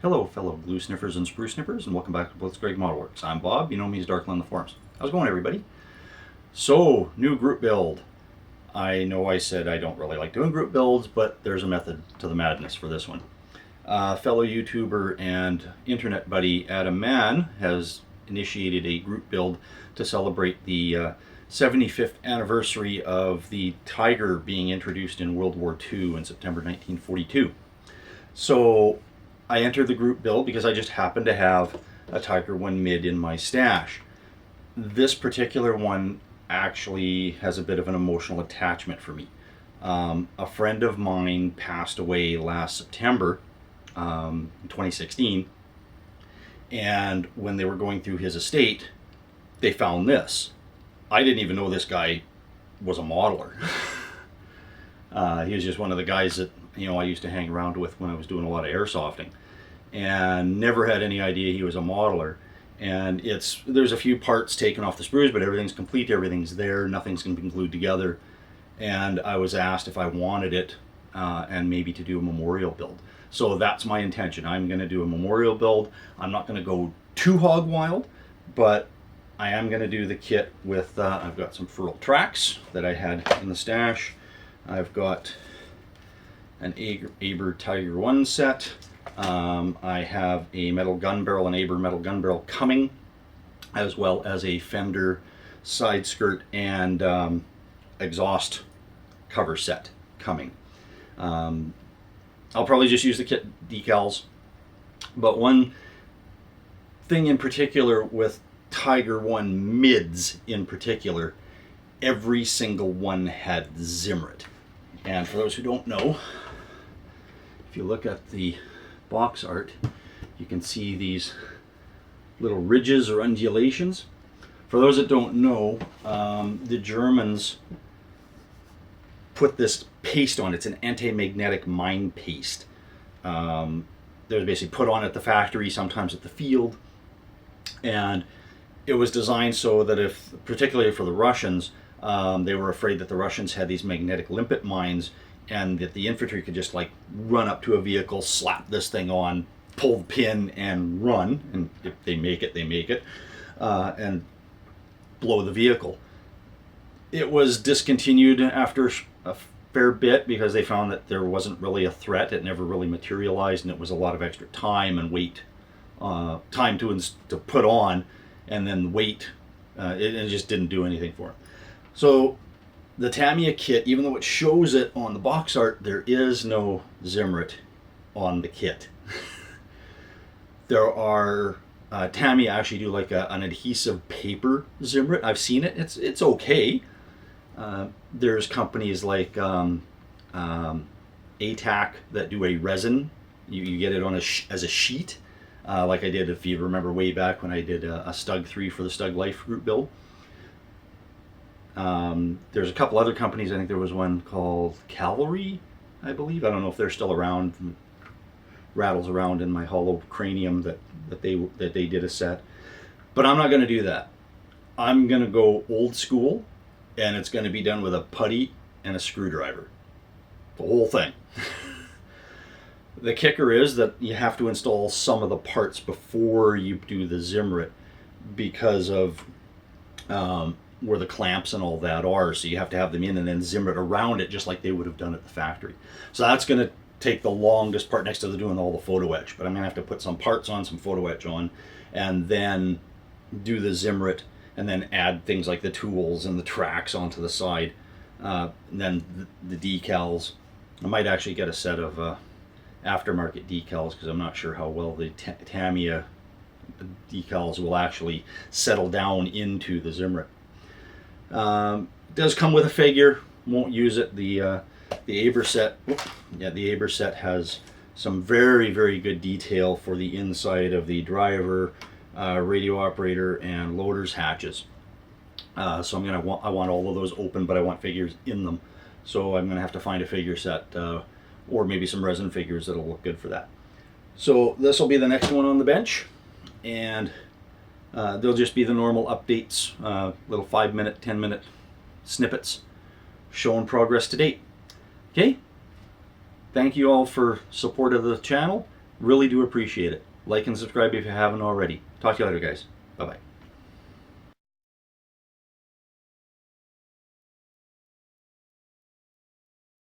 Hello, fellow glue sniffers and sprue snippers, and welcome back to Blitzkrieg Model Works. I'm Bob. You know me as Darkland on the forums. How's it going, everybody? So, new group build. I know I said I don't really like doing group builds, but there's a method to the madness for this one. Fellow YouTuber and internet buddy Adam Mann has initiated a group build to celebrate the 75th anniversary of the Tiger being introduced in World War II in September 1942. So I entered the group build because I just happened to have a Tiger I Mid in my stash. This particular one actually has a bit of an emotional attachment for me. A friend of mine passed away last September, 2016, and when they were going through his estate, they found this. I didn't even know this guy was a modeler. He was just one of the guys that I used to hang around with when I was doing a lot of airsofting, and never had any idea he was a modeler. And there's a few parts taken off the sprues, but everything's complete, everything's there, nothing's going to be glued together. And I was asked if I wanted it and maybe to do a memorial build. So that's my intention. I'm going to do a memorial build. I'm not going to go too hog wild, but I am going to do the kit with, I've got some ferrule tracks that I had in the stash. I've got an Aber Tiger I set. I have a metal gun barrel, an Aber metal gun barrel coming, as well as a fender side skirt and exhaust cover set coming. I'll probably just use the kit decals, but one thing in particular with Tiger I Mids in particular, every single one had Zimmerit. And for those who don't know, if you look at the box art, you can see these little ridges or undulations. For those that don't know, the Germans put this paste on. It's an anti-magnetic mine paste. They're basically put on at the factory, sometimes at the field, and it was designed so that if, particularly for the Russians, they were afraid that the Russians had these magnetic limpet mines and that the infantry could just like run up to a vehicle, slap this thing on, pull the pin and run, and if they make it, they make it, and blow the vehicle. It was discontinued after a fair bit because they found that there wasn't really a threat. It never really materialized, and it was a lot of extra time and weight, time to put on, and then weight. It just didn't do anything for them. So the Tamiya kit, even though it shows it on the box art, there is no Zimmerit on the kit. There are, Tamiya actually do like an adhesive paper Zimmerit. I've seen it, it's okay. There's companies like ATAC that do a resin. You get it on as a sheet, like I did, if you remember way back when I did a Stug 3 for the Stug Life group build. There's a couple other companies. I think there was one called Cavalry, I believe. I don't know if they're still around. Rattles around in my hollow cranium that they did a set. But I'm not going to do that. I'm going to go old school, and it's going to be done with a putty and a screwdriver. The whole thing. The kicker is that you have to install some of the parts before you do the Zimmerit because of where the clamps and all that are. So you have to have them in and then Zimmerit around it just like they would have done at the factory. So that's going to take the longest part next to doing all the photo etch. But I'm going to have to put some parts on, some photo etch on, and then do the Zimmerit, and then add things like the tools and the tracks onto the side. And then the decals. I might actually get a set of aftermarket decals because I'm not sure how well the Tamiya decals will actually settle down into the Zimmerit. It does come with a figure. Won't use it. The Aber set, the Aber set has some very, very good detail for the inside of the driver, radio operator, and loader's hatches. So I want all of those open, but I want figures in them. So I'm gonna have to find a figure set, or maybe some resin figures that'll look good for that. So this will be the next one on the bench, and they'll just be the normal updates, little 5-minute, 10-minute snippets showing progress to date. Okay, thank you all for support of the channel, Really do appreciate it. Like and subscribe if you haven't already. Talk to you later, guys. Bye-bye.